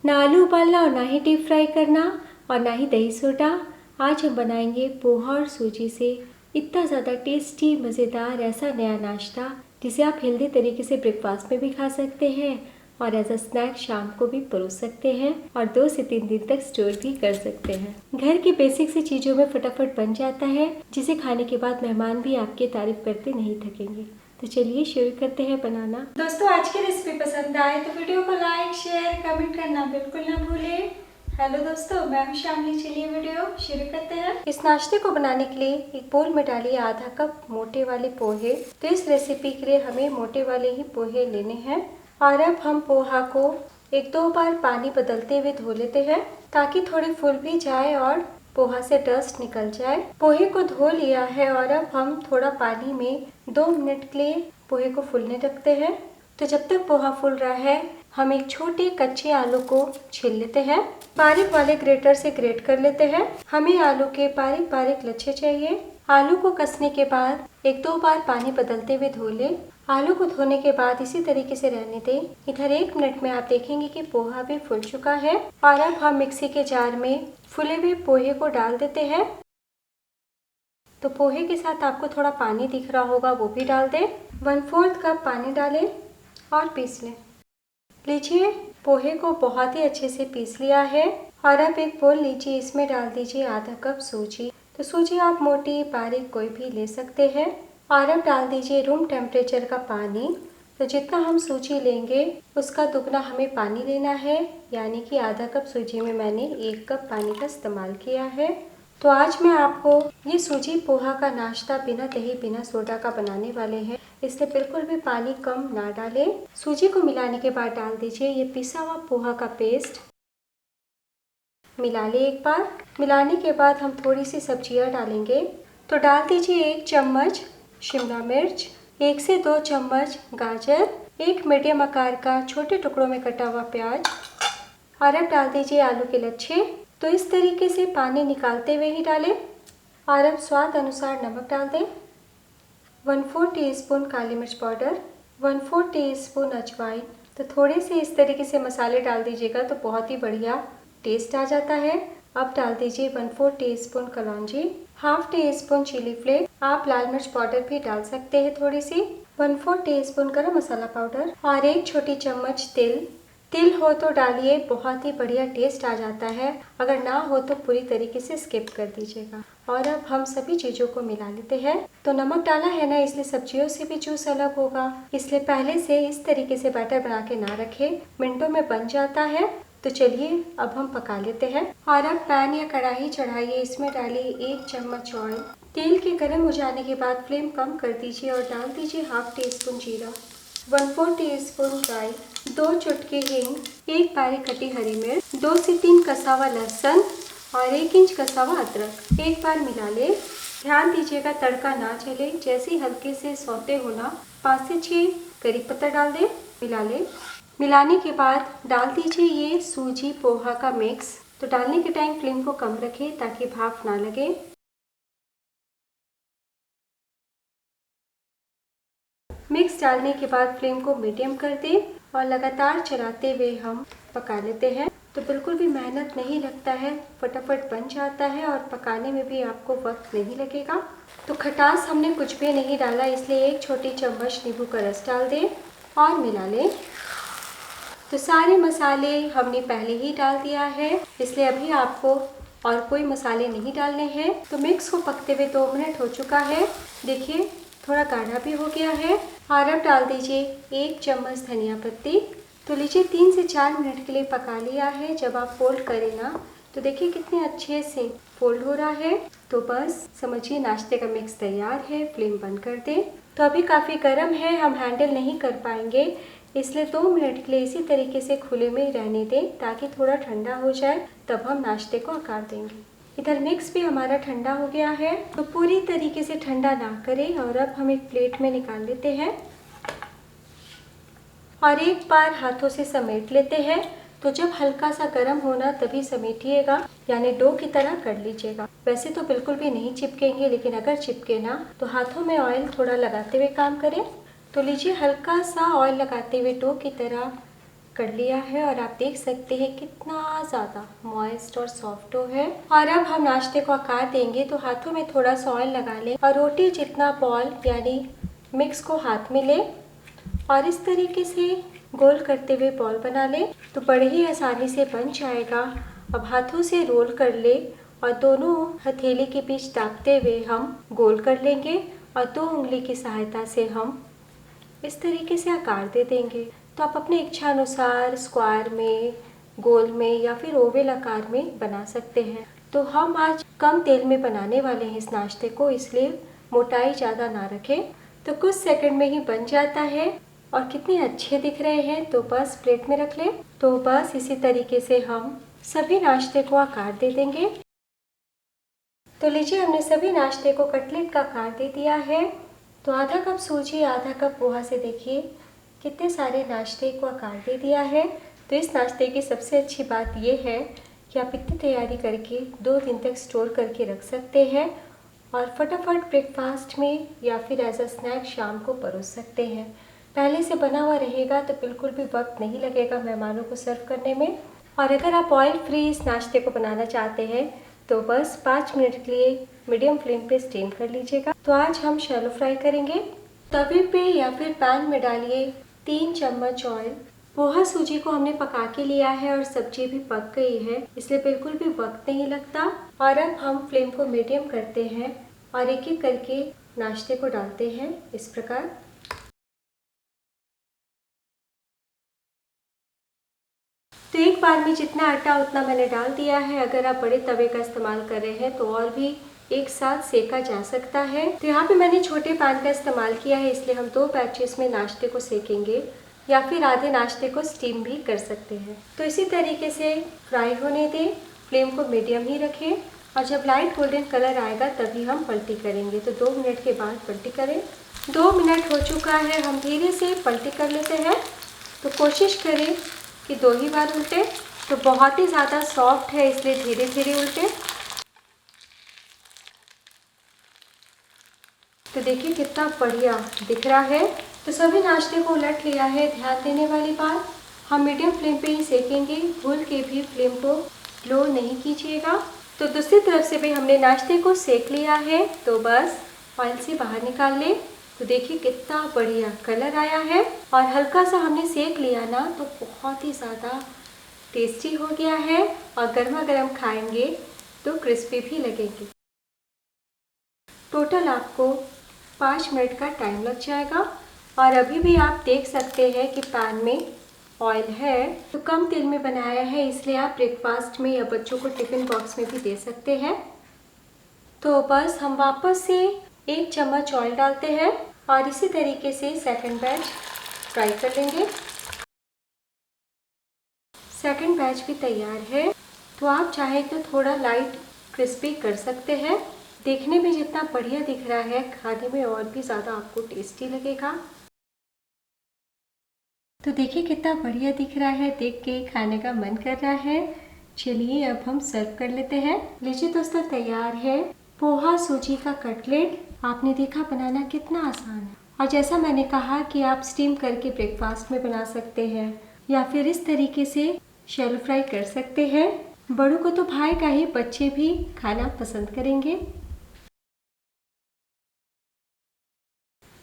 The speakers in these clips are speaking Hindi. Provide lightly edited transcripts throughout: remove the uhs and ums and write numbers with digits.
ना आलू उबालना और ना ही डीप फ्राई करना और ना ही दही सोडा। आज हम बनाएंगे पोहा और सूजी से इतना ज़्यादा टेस्टी मज़ेदार ऐसा नया नाश्ता जिसे आप हेल्दी तरीके से ब्रेकफास्ट में भी खा सकते हैं और एज अ स्नैक शाम को भी परोस सकते हैं और 2 से 3 दिन तक स्टोर भी कर सकते हैं। घर की बेसिक सी चीज़ों में फटाफट बन जाता है जिसे खाने के बाद मेहमान भी आपकी तारीफ करते नहीं थकेंगे। तो चलिए शुरू करते हैं बनाना। दोस्तों आज की रेसिपी पसंद आए तो वीडियो को लाइक शेयर कमेंट करना बिल्कुल ना भूलें। हेलो दोस्तों, मैं हूं शामली। चलिए वीडियो शुरू करते हैं। इस नाश्ते को बनाने के लिए एक बोल में डालिए आधा कप मोटे वाले पोहे। तो इस रेसिपी के लिए हमें मोटे वाले ही पोहे लेने हैं और अब हम पोहा को 1-2 बार पानी बदलते हुए धो लेते हैं ताकि थोड़े फूल भी जाए और पोहा से डस्ट निकल जाए। पोहे को धो लिया है और अब हम थोड़ा पानी में 2 मिनट के लिए पोहे को फूलने रखते हैं। तो जब तक पोहा फूल रहा है हम एक छोटे कच्चे आलू को छील लेते हैं। बारीक वाले ग्रेटर से ग्रेट कर लेते हैं। हमें आलू के बारीक बारीक लच्छे चाहिए। आलू को कसने के बाद 1-2 बार पानी बदलते हुए धो लें। आलू को धोने के बाद इसी तरीके से रहने दें। इधर 1 मिनट में आप देखेंगे कि पोहा भी फूल चुका है और अब हम मिक्सी के जार में फूले हुए पोहे को डाल देते हैं। तो पोहे के साथ आपको थोड़ा पानी दिख रहा होगा, वो भी डाल दें। 1/4 कप पानी डालें और पीस लें। लीजिए पोहे को बहुत ही अच्छे से पीस लिया है और अब एक बोल लीजिए, इसमें डाल दीजिए आधा कप सूजी। तो सूजी आप मोटी बारीक कोई भी ले सकते हैं और अब डाल दीजिए रूम टेम्परेचर का पानी। तो जितना हम सूजी लेंगे उसका दुगना हमें पानी लेना है, यानी कि आधा कप सूजी में मैंने 1 कप पानी का इस्तेमाल किया है। तो आज मैं आपको ये सूजी पोहा का नाश्ता बिना दही बिना सोडा का बनाने वाले हैं, इसलिए बिल्कुल भी पानी कम ना डालें। सूजी को मिलाने के बाद डाल दीजिए ये पिसा हुआ पोहा का पेस्ट। मिला लें एक बार। मिलाने के बाद हम थोड़ी सी सब्जियां डालेंगे। तो डाल दीजिए 1 चम्मच शिमला मिर्च, 1 से 2 चम्मच गाजर, 1 मीडियम आकार का छोटे टुकड़ों में कटा हुआ प्याज और अब डाल दीजिए आलू के लच्छे। तो इस तरीके से पानी निकालते हुए ही डालें और अब स्वाद अनुसार नमक डाल दें। 1/4 टीस्पून काली मिर्च पाउडर, 1/4 टीस्पून अजवाइन। तो थोड़े से इस तरीके से मसाले डाल दीजिएगा तो बहुत ही बढ़िया टेस्ट आ जाता है। अब डाल दीजिए 1/4 टीस्पून कलौंजी, 1/2 टीस्पून चिली फ्लेक्स। आप लाल मिर्च पाउडर भी डाल सकते हैं थोड़ी सी। 1/4 टीस्पून गरम मसाला पाउडर और 1 छोटी चम्मच तिल। तिल हो तो डालिए, बहुत ही बढ़िया टेस्ट आ जाता है। अगर ना हो तो पूरी तरीके से स्किप कर दीजिएगा। और अब हम सभी चीज़ों को मिला लेते हैं। तो नमक डाला है ना, इसलिए सब्जियों से भी जूस अलग होगा, इसलिए पहले से इस तरीके से बैटर बना के ना रखें, मिनटों में बन जाता है। तो चलिए अब हम पका लेते हैं। और अब पैन या कढ़ाई चढ़ाइए, इसमें डालिए 1 चम्मच ऑयल। तेल के गर्म हो जाने के बाद फ्लेम कम कर दीजिए और डाल दीजिए 1/2 टीस्पून जीरा, 1/4 टीस्पून राई, 2 चुटकी हींग, 1 बारीक कटी हरी मिर्च, 2 से 3 कसा हुआ लहसुन और 1 इंच कसा हुआ अदरक। एक बार मिला ले। ध्यान दीजिएगा तड़का ना जले। जैसे ही हल्के से सौते होना 5 से 6 करी पत्ता डाल दें। मिला ले। मिलाने के बाद डाल दीजिए ये सूजी पोहा का मिक्स। तो डालने के टाइम फ्लेम को कम रखें ताकि भाप ना लगे। मिक्स डालने के बाद फ्लेम को मीडियम कर दें और लगातार चलाते हुए हम पका लेते हैं। तो बिल्कुल भी मेहनत नहीं लगता है, फटाफट बन जाता है और पकाने में भी आपको वक्त नहीं लगेगा। तो खटास हमने कुछ भी नहीं डाला, इसलिए 1 छोटी चम्मच नींबू का रस डाल दें और मिला लें। तो सारे मसाले हमने पहले ही डाल दिया है, इसलिए अभी आपको और कोई मसाले नहीं डालने हैं। तो मिक्स को पकते हुए 2 मिनट हो चुका है। देखिए थोड़ा गाढ़ा भी हो गया है। और अब डाल दीजिए 1 चम्मच धनिया पत्ती। तो लीजिए 3 से 4 मिनट के लिए पका लिया है। जब आप फोल्ड करें ना तो देखिए कितने अच्छे से फोल्ड हो रहा है। तो बस समझिए नाश्ते का मिक्स तैयार है। फ्लेम बंद कर दें। तो अभी काफ़ी गर्म है, हम हैंडल नहीं कर पाएंगे, इसलिए 2 मिनट के लिए इसी तरीके से खुले में ही रहने दें ताकि थोड़ा ठंडा हो जाए, तब हम नाश्ते को आकार देंगे। इधर मिक्स भी हमारा ठंडा हो गया है। तो पूरी तरीके से ठंडा ना करें और अब हम एक प्लेट में निकाल लेते हैं और एक बार हाथों से समेट लेते हैं। तो जब हल्का सा गर्म होना तभी समेटिएगा, यानी डो की तरह कर लीजिएगा। वैसे तो बिल्कुल भी नहीं चिपकेंगे, लेकिन अगर चिपके ना तो हाथों में ऑयल थोड़ा लगाते हुए काम करें। तो लीजिए हल्का सा ऑयल लगाते हुए डो की तरह कर लिया है और आप देख सकते हैं कितना ज़्यादा मॉइस्ट और सॉफ्ट है। और अब हम नाश्ते को आकार देंगे, तो हाथों में थोड़ा सा ऑयल लगा लें और रोटी जितना बॉल यानी मिक्स को हाथ में लें और इस तरीके से गोल करते हुए बॉल बना लें, तो बड़े ही आसानी से बन जाएगा। अब हाथों से रोल कर ले और दोनों हथेली के बीच दाबते हुए हम गोल कर लेंगे और 2 उंगली की सहायता से हम इस तरीके से आकार दे देंगे। तो आप अपने इच्छा अनुसार स्क्वायर में, गोल में या फिर ओवल आकार में बना सकते हैं। तो हम आज कम तेल में बनाने वाले हैं इस नाश्ते को, इसलिए मोटाई ज़्यादा ना रखें। तो कुछ सेकंड में ही बन जाता है और कितने अच्छे दिख रहे हैं। तो बस प्लेट में रख लें। तो बस इसी तरीके से हम सभी नाश्ते को आकार दे देंगे। तो लीजिए, हमने सभी नाश्ते को कटलेट का आकार दे दिया है। तो आधा कप सूजी, आधा कप पोहा से देखिए कितने सारे नाश्ते को आकार दे दिया है। तो इस नाश्ते की सबसे अच्छी बात यह है कि आप इतनी तैयारी करके 2 दिन तक स्टोर करके रख सकते हैं और फटाफट ब्रेकफास्ट में या फिर एज अ स्नैक शाम को परोस सकते हैं। पहले से बना हुआ रहेगा तो बिल्कुल भी वक्त नहीं लगेगा मेहमानों को सर्व करने में। और अगर आप ऑयल फ्री इस नाश्ते को बनाना चाहते हैं तो बस 5 मिनट के लिए मीडियम फ्लेम पे स्टीम कर लीजिएगा। तो आज हम शैलो फ्राई करेंगे। तवे पे या फिर पैन में डालिए 3 चम्मच ऑयल। पोहा सूजी को हमने पका के लिया है और सब्जी भी पक गई है, इसलिए बिल्कुल भी वक्त नहीं लगता। और अब हम फ्लेम को मीडियम करते हैं और एक एक करके नाश्ते को डालते हैं इस प्रकार। तो एक बार में जितना आटा उतना मैंने डाल दिया है। अगर आप बड़े तवे का इस्तेमाल कर रहे हैं तो और भी एक साथ सेका जा सकता है। तो यहाँ पे मैंने छोटे पैन का इस्तेमाल किया है, इसलिए हम 2 बैचेस में नाश्ते को सेकेंगे या फिर आधे नाश्ते को स्टीम भी कर सकते हैं। तो इसी तरीके से फ्राई होने दें, फ्लेम को मीडियम ही रखें और जब लाइट गोल्डन कलर आएगा तभी हम पलटी करेंगे। तो 2 मिनट के बाद पलटी करें। 2 मिनट हो चुका है, हम धीरे से पलटी कर लेते हैं। तो कोशिश करें कि 2 ही बार उल्टे। तो बहुत ही ज़्यादा सॉफ्ट है, इसलिए धीरे धीरे उल्टे। तो देखिए कितना बढ़िया दिख रहा है। तो सभी नाश्ते को उलट लिया है। ध्यान देने वाली बात, हम मीडियम फ्लेम पे ही सेकेंगे, भूल के भी फ्लेम को लो नहीं कीजिएगा। तो दूसरी तरफ से भी हमने नाश्ते को सेक लिया है। तो बस ऑयल से बाहर निकाल लें। तो देखिए कितना बढ़िया कलर आया है और हल्का सा हमने सेक लिया ना तो बहुत ही ज़्यादा टेस्टी हो गया है और गर्मा गर्म खाएंगे तो क्रिस्पी भी लगेंगे। टोटल आपको 5 मिनट का टाइम लग जाएगा और अभी भी आप देख सकते हैं कि पैन में ऑयल है। तो कम तेल में बनाया है, इसलिए आप ब्रेकफास्ट में या बच्चों को टिफ़िन बॉक्स में भी दे सकते हैं। तो बस हम वापस से 1 चम्मच ऑयल डालते हैं और इसी तरीके से सेकंड बैच फ्राई कर लेंगे। सेकंड बैच भी तैयार है। तो आप चाहें तो थोड़ा लाइट क्रिस्पी कर सकते हैं। देखने में जितना बढ़िया दिख रहा है, खाने में और भी ज़्यादा आपको टेस्टी लगेगा। तो देखिए कितना बढ़िया दिख रहा है, देख के खाने का मन कर रहा है। चलिए अब हम सर्व कर लेते हैं। लीजिए दोस्तों, तैयार है पोहा सूजी का कटलेट। आपने देखा बनाना कितना आसान है। और जैसा मैंने कहा कि आप स्टीम करके ब्रेकफास्ट में बना सकते हैं या फिर इस तरीके से शैलो फ्राई कर सकते हैं। बड़ों को तो भाएगा ही, बच्चे भी खाना पसंद करेंगे।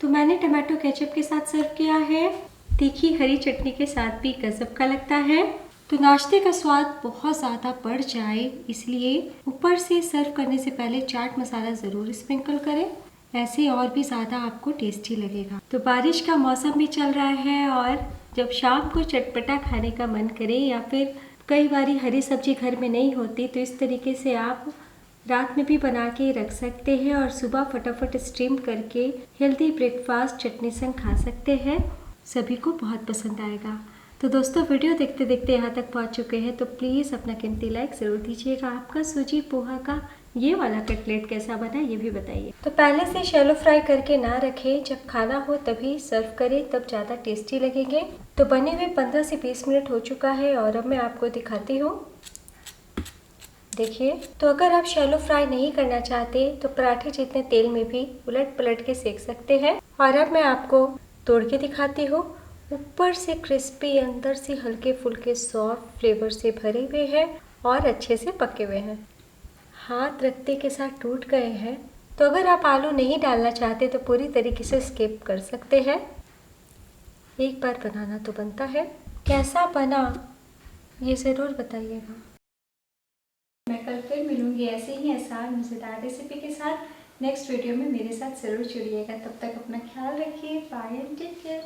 तो मैंने टमाटो केचप के साथ सर्व किया है। तीखी हरी चटनी के साथ भी गजब का लगता है। तो नाश्ते का स्वाद बहुत ज़्यादा बढ़ जाए, इसलिए ऊपर से सर्व करने से पहले चाट मसाला ज़रूर स्प्रिंकल करें, ऐसे और भी ज़्यादा आपको टेस्टी लगेगा। तो बारिश का मौसम भी चल रहा है और जब शाम को चटपटा खाने का मन करे या फिर कई बारी हरी सब्जी घर में नहीं होती, तो इस तरीके से आप रात में भी बना के रख सकते हैं और सुबह फटाफट स्टीम करके हेल्दी ब्रेकफास्ट चटनी संग खा सकते हैं। सभी को बहुत पसंद आएगा। तो दोस्तों, वीडियो देखते देखते यहाँ तक पहुँच चुके हैं तो प्लीज़ अपना कीमती लाइक ज़रूर दीजिएगा। आपका सूजी पोहा का ये वाला कटलेट कैसा बना ये भी बताइए। तो पहले से शैलो फ्राई करके ना रखें, जब खाना हो तभी सर्व करें, तब ज़्यादा टेस्टी लगेंगे। तो बने हुए 15 से 20 मिनट हो चुका है और अब मैं आपको दिखाती हूँ। देखिए, तो अगर आप शैलो फ्राई नहीं करना चाहते तो पराठे जितने तेल में भी उलट पलट के सेक सकते हैं। और अब मैं आपको तोड़ के दिखाती हूँ। ऊपर से क्रिस्पी, अंदर से हल्के फुल्के सॉफ्ट फ्लेवर से भरे हुए हैं और अच्छे से पके हुए हैं। हाथ रखते के साथ टूट गए हैं, तो अगर आप आलू नहीं डालना चाहते तो पूरी तरीके से स्किप कर सकते हैं। एक बार बनाना तो बनता है। कैसा बना ये ज़रूर बताइएगा। मैं कल फिर मिलूंगी ऐसे ही आसान मज़ेदार रेसिपी के साथ। नेक्स्ट वीडियो में मेरे साथ ज़रूर जुड़िएगा। तब तक अपना ख्याल रखिए। Bye and take care.